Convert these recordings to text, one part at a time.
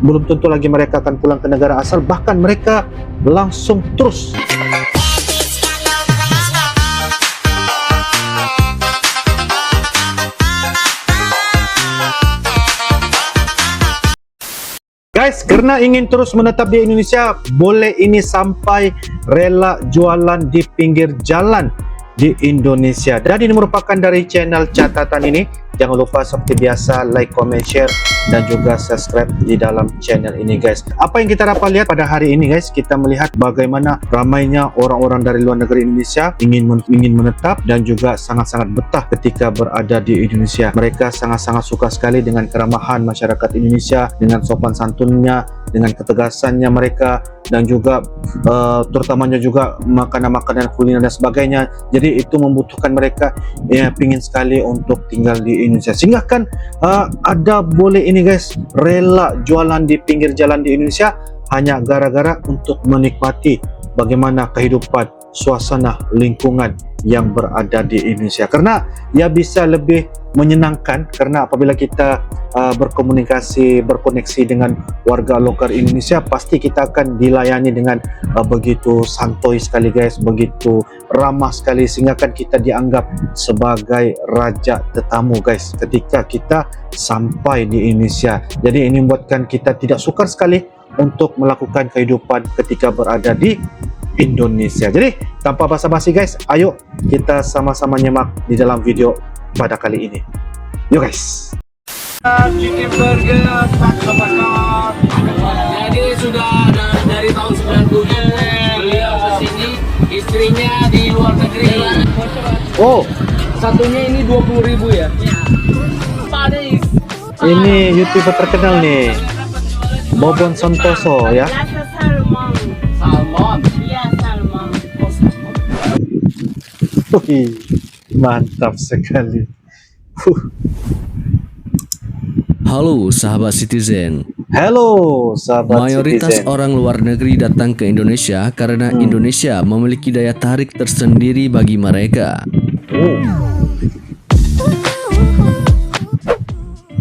belum tentu lagi mereka akan pulang ke negara asal, bahkan mereka langsung terus guys, karena ingin terus menetap di Indonesia, boleh ini sampai rela jualan di pinggir jalan di Indonesia. Dan ini merupakan dari channel catatan ini. Jangan lupa seperti biasa like, comment, share, dan juga subscribe di dalam channel ini guys. Apa yang kita dapat lihat pada hari ini guys, kita melihat bagaimana ramainya orang-orang dari luar negeri Indonesia ingin menetap dan juga sangat-sangat betah ketika berada di Indonesia. Mereka sangat-sangat suka sekali dengan keramahan masyarakat Indonesia, dengan sopan santunnya, dengan ketegasannya mereka, dan juga terutamanya juga makanan-makanan kuliner dan sebagainya. Jadi itu membutuhkan mereka pingin sekali untuk tinggal di Indonesia, sehingga kan ada boleh ini guys rela jualan di pinggir jalan di Indonesia hanya gara-gara untuk menikmati bagaimana kehidupan, suasana, lingkungan yang berada di Indonesia. Karena ya bisa lebih menyenangkan, karena apabila kita berkoneksi dengan warga lokal Indonesia, pasti kita akan dilayani dengan begitu santuy sekali guys, begitu ramah sekali, sehingga kan kita dianggap sebagai raja tetamu guys ketika kita sampai di Indonesia. Jadi ini membuatkan kita tidak sukar sekali untuk melakukan kehidupan ketika berada di Indonesia. Jadi tanpa basa-basi guys, ayo kita sama-sama nyimak di dalam video pada kali ini. Yuk guys. Chicken burger, jadi sudah dari tahun 90 beliau kesini, istrinya di luar negeri. Oh, Satunya ini 20.000 ya. ini YouTuber terkenal nih, Bobon Santoso ya. Rasa salmon. Salmon. Iya, salmon. Wih, mantap sekali. Halo sahabat Citizen. Halo sahabat Mayoritas Citizen. orang luar negeri datang ke Indonesia karena Indonesia memiliki daya tarik tersendiri bagi mereka.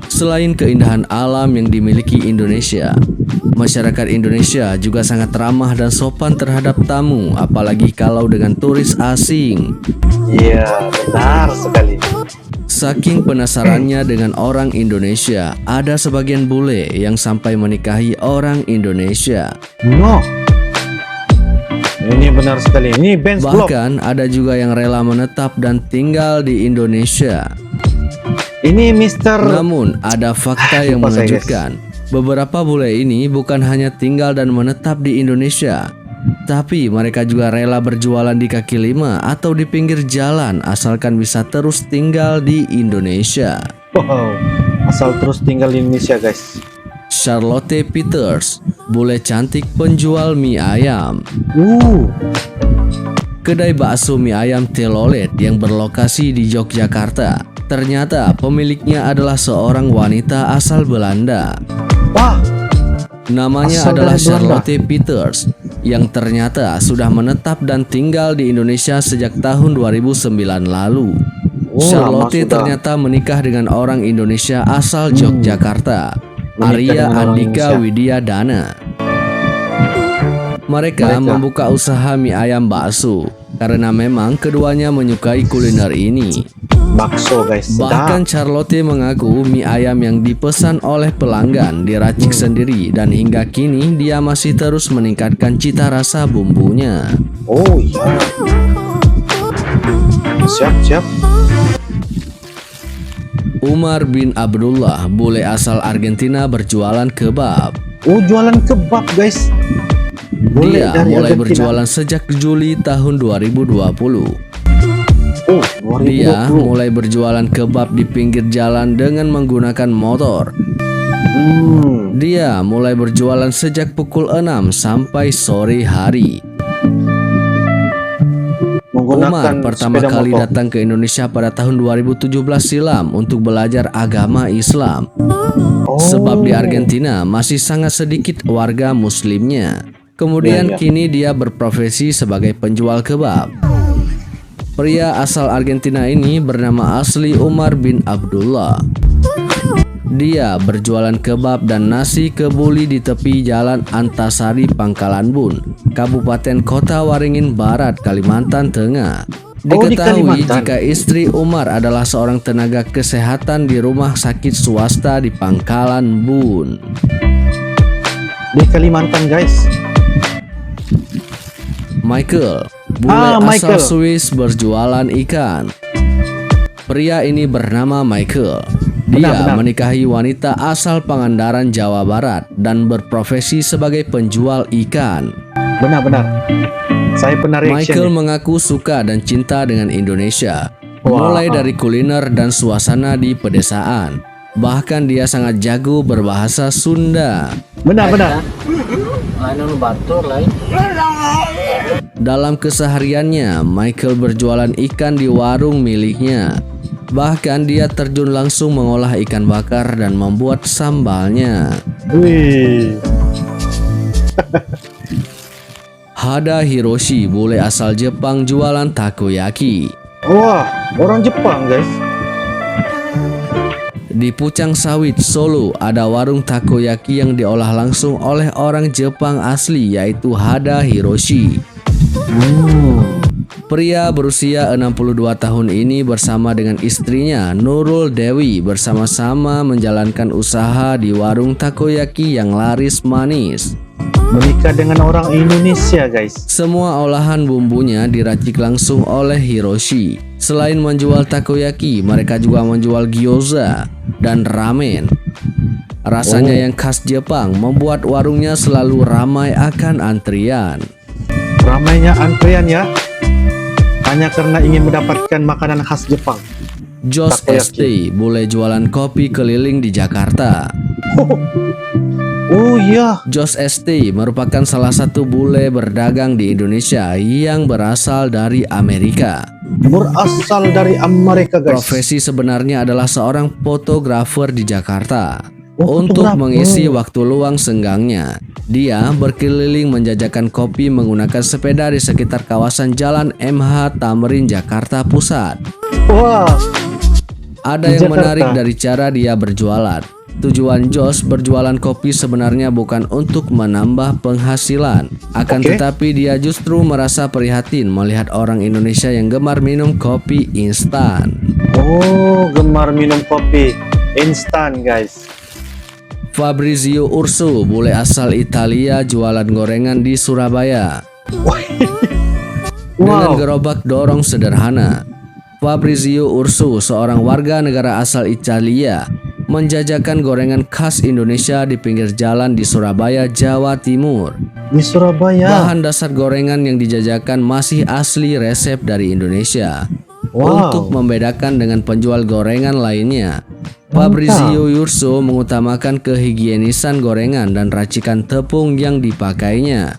Selain keindahan alam yang dimiliki Indonesia, masyarakat Indonesia juga sangat ramah dan sopan terhadap tamu, apalagi kalau dengan turis asing. Iya, benar sekali. Saking penasarannya dengan orang Indonesia, ada sebagian bule yang sampai menikahi orang Indonesia. No, ini benar sekali. Ini Benz Vlog. Bahkan ada juga yang rela menetap dan tinggal di Indonesia. Ini Mister. Namun ada fakta yang Lupa saya, mengejutkan. Beberapa bule ini bukan hanya tinggal dan menetap di Indonesia, tapi mereka juga rela berjualan di kaki lima atau di pinggir jalan asalkan bisa terus tinggal di Indonesia. Wow, asal terus tinggal di Indonesia guys. Charlotte Peters, bule cantik penjual mie ayam. Kedai bakso mie ayam Telolet yang berlokasi di Yogyakarta. Ternyata pemiliknya adalah seorang wanita asal Belanda. Wah, Namanya asal adalah dari Belanda. Charlotte Peters yang ternyata sudah menetap dan tinggal di Indonesia sejak tahun 2009 lalu. Oh, Charlotte lama sudah. ternyata menikah dengan orang Indonesia asal Yogyakarta, Menikah Arya dengan orang Andika Indonesia. Widyadana. Mereka membuka usaha mie ayam bakso karena memang keduanya menyukai kuliner ini. bakso guys. Bahkan Charlotte mengaku mie ayam yang dipesan oleh pelanggan diracik sendiri dan hingga kini dia masih terus meningkatkan cita rasa bumbunya. Oh iya. Siap. Umar bin Abdullah, bule asal Argentina berjualan kebab. Oh, jualan kebab guys. Boleh Dia dari mulai Argentina. berjualan sejak Juli tahun 2020. Oh, Dia 2020. mulai berjualan kebab di pinggir jalan dengan menggunakan motor. Dia mulai berjualan sejak pukul 6 sampai sore hari. Menggunakan Umar pertama sepeda kali motor. datang ke Indonesia pada tahun 2017 silam untuk belajar agama Islam. Sebab di Argentina masih sangat sedikit warga muslimnya. Kemudian Ya. kini dia berprofesi sebagai penjual kebab. Pria asal Argentina ini bernama asli Umar bin Abdullah. Dia berjualan kebab dan nasi kebuli di tepi Jalan Antasari, Pangkalan Bun, Kabupaten Kota Waringin Barat, Kalimantan Tengah. Oh, di Diketahui Kalimantan. jika istri Umar adalah seorang tenaga kesehatan di rumah sakit swasta di Pangkalan Bun. Di Kalimantan, guys. Michael, bule asal Michael. Swiss berjualan ikan. Pria ini bernama Michael. Dia Benar. menikahi wanita asal Pangandaran, Jawa Barat dan berprofesi sebagai penjual ikan. Benar. Saya pernah reaction Michael nih. mengaku suka dan cinta dengan Indonesia, Wah. mulai dari kuliner dan suasana di pedesaan. Bahkan dia sangat jago berbahasa Sunda. Benar. Anu batur lain. Dalam kesehariannya, Michael berjualan ikan di warung miliknya. Bahkan dia terjun langsung mengolah ikan bakar dan membuat sambalnya. Wih. Hada Hiroshi, bule asal Jepang jualan takoyaki. Wah, orang Jepang, guys. Di Pucang Sawit, Solo, ada warung takoyaki yang diolah langsung oleh orang Jepang asli, yaitu Hada Hiroshi. Pria berusia 62 tahun ini bersama dengan istrinya Nurul Dewi bersama-sama menjalankan usaha di warung takoyaki yang laris manis. Menikah dengan orang Indonesia, guys. Semua olahan bumbunya diracik langsung oleh Hiroshi. Selain menjual takoyaki, mereka juga menjual gyoza dan ramen. Rasanya yang khas Jepang membuat warungnya selalu ramai akan antrian. Ramainya antrian ya. Hanya karena ingin mendapatkan makanan khas Jepang. Jos Takoyaki. ST, bule jualan kopi keliling di Jakarta. Oh iya. Jos ST merupakan salah satu bule berdagang di Indonesia yang berasal dari Amerika. Berasal dari Amerika, guys. Profesi sebenarnya adalah seorang fotografer di Jakarta. Oh, Untuk fotografer. mengisi waktu luang senggangnya, dia berkeliling menjajakan kopi menggunakan sepeda di sekitar kawasan Jalan MH Tamrin, Jakarta Pusat. Wah. Ada Di yang Jakarta. menarik dari cara dia berjualan. Tujuan Jos berjualan kopi sebenarnya bukan untuk menambah penghasilan. Akan Oke. tetapi dia justru merasa prihatin melihat orang Indonesia yang gemar minum kopi instan. Oh, gemar minum kopi instan, guys. Fabrizio Urso, bule asal Italia jualan gorengan di Surabaya. Dengan Wow. gerobak dorong sederhana, Fabrizio Urso, seorang warga negara asal Italia, menjajakan gorengan khas Indonesia di pinggir jalan di Surabaya, Jawa Timur. Di Surabaya. Bahan dasar gorengan yang dijajakan masih asli resep dari Indonesia. Wow. Untuk membedakan dengan penjual gorengan lainnya, Fabrizio Urso mengutamakan kehigienisan gorengan dan racikan tepung yang dipakainya.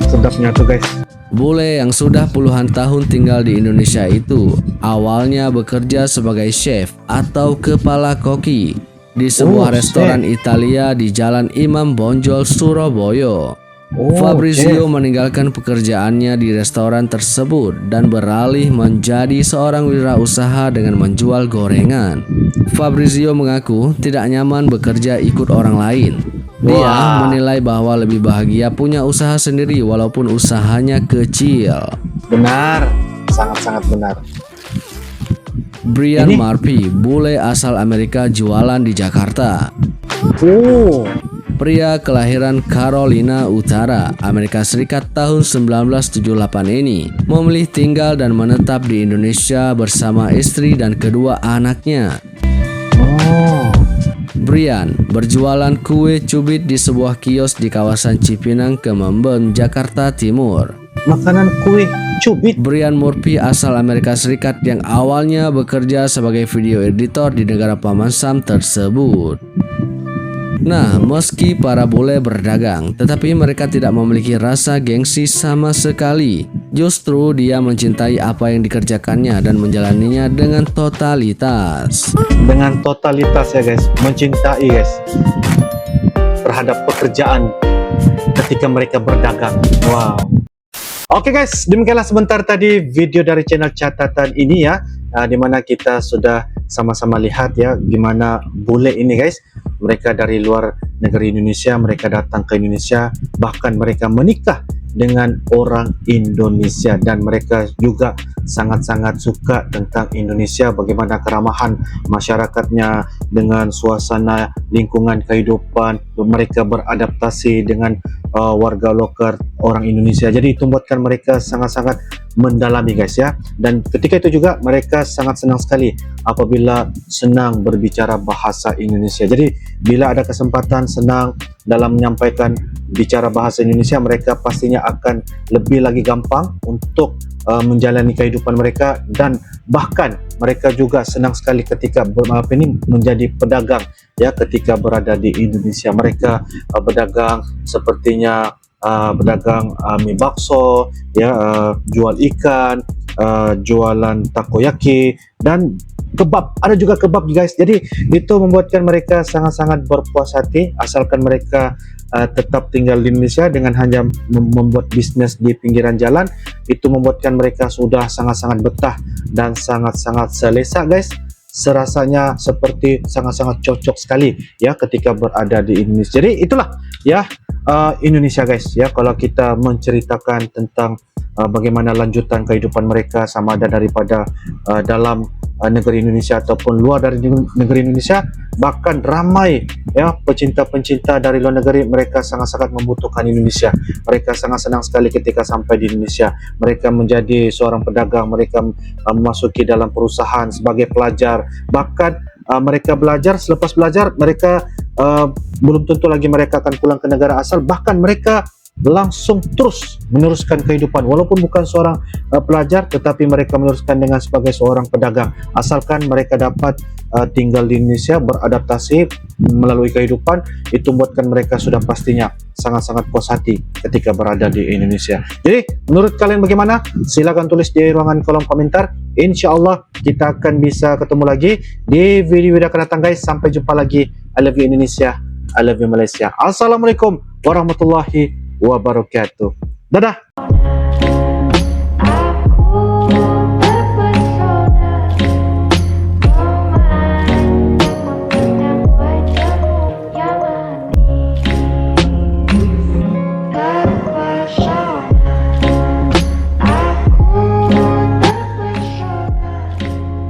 Sedapnya tuh, guys. Bule yang sudah puluhan tahun tinggal di Indonesia itu awalnya bekerja sebagai chef atau kepala koki di sebuah Oh, restoran chef. Italia di Jalan Imam Bonjol, Surabaya. Oh, Fabrizio meninggalkan pekerjaannya di restoran tersebut dan beralih menjadi seorang wirausaha dengan menjual gorengan. Fabrizio mengaku tidak nyaman bekerja ikut orang lain. Dia Wah. menilai bahwa lebih bahagia punya usaha sendiri walaupun usahanya kecil. Benar. Sangat-sangat benar. Brian Ini? Murphy, bule asal Amerika jualan di Jakarta. Oh. Pria kelahiran Carolina Utara, Amerika Serikat tahun 1978 ini memilih tinggal dan menetap di Indonesia bersama istri dan kedua anaknya. Oh. Brian berjualan kue cubit di sebuah kios di kawasan Cipinang, Kemembem, Jakarta Timur. Makanan kue cubit. Brian Murphy asal Amerika Serikat yang awalnya bekerja sebagai video editor di negara paman Sam tersebut. Nah, meski para bule berdagang, tetapi mereka tidak memiliki rasa gengsi sama sekali. Justru dia mencintai apa yang dikerjakannya dan menjalaninya dengan totalitas. Dengan totalitas ya, guys. Mencintai, guys, terhadap pekerjaan ketika mereka berdagang. Wow. Oke, guys, demikianlah sebentar tadi video dari channel catatan ini ya. di mana kita sudah sama-sama lihat ya gimana bule ini guys, mereka dari luar negeri Indonesia, mereka datang ke Indonesia, bahkan mereka menikah dengan orang Indonesia, dan mereka juga sangat-sangat suka tentang Indonesia, bagaimana keramahan masyarakatnya dengan suasana lingkungan kehidupan, mereka beradaptasi dengan warga lokal orang Indonesia. Jadi itu membuatkan mereka sangat-sangat mendalami guys ya, dan ketika itu juga mereka sangat senang sekali apabila senang berbicara bahasa Indonesia. Jadi bila ada kesempatan senang dalam menyampaikan bicara bahasa Indonesia, mereka pastinya akan lebih lagi gampang untuk menjalani kehidupan mereka, dan bahkan mereka juga senang sekali ketika menjadi pedagang ya, ketika berada di Indonesia. Mereka berdagang sepertinya pedagang mie bakso ya, jual ikan, jualan takoyaki dan kebab, ada juga kebab guys. Jadi itu membuatkan mereka sangat-sangat berpuas hati, asalkan mereka tetap tinggal di Indonesia dengan hanya membuat bisnis di pinggiran jalan. Itu membuatkan mereka sudah sangat-sangat betah dan sangat-sangat selesa guys, serasanya seperti sangat-sangat cocok sekali ya ketika berada di Indonesia. Jadi itulah ya Indonesia guys ya, kalau kita menceritakan tentang bagaimana lanjutan kehidupan mereka, sama ada daripada dalam negeri Indonesia ataupun luar dari negeri Indonesia, bahkan ramai ya pecinta-pecinta dari luar negeri, mereka sangat-sangat membutuhkan Indonesia. Mereka sangat senang sekali ketika sampai di Indonesia. Mereka menjadi seorang pedagang, mereka memasuki dalam perusahaan sebagai pelajar, bahkan mereka belajar, selepas belajar mereka belum tentu lagi mereka akan pulang ke negara asal, bahkan mereka langsung terus meneruskan kehidupan walaupun bukan seorang pelajar, tetapi mereka meneruskan dengan sebagai seorang pedagang, asalkan mereka dapat tinggal di Indonesia, beradaptasi melalui kehidupan. Itu membuatkan mereka sudah pastinya sangat-sangat puas hati ketika berada di Indonesia. Jadi menurut kalian bagaimana? Silakan tulis di ruangan kolom komentar. Insya Allah kita akan bisa ketemu lagi di video-video akan datang guys. Sampai jumpa lagi. I love you Indonesia, I love you Malaysia. Assalamualaikum warahmatullahi wabarakatuh. Dadah.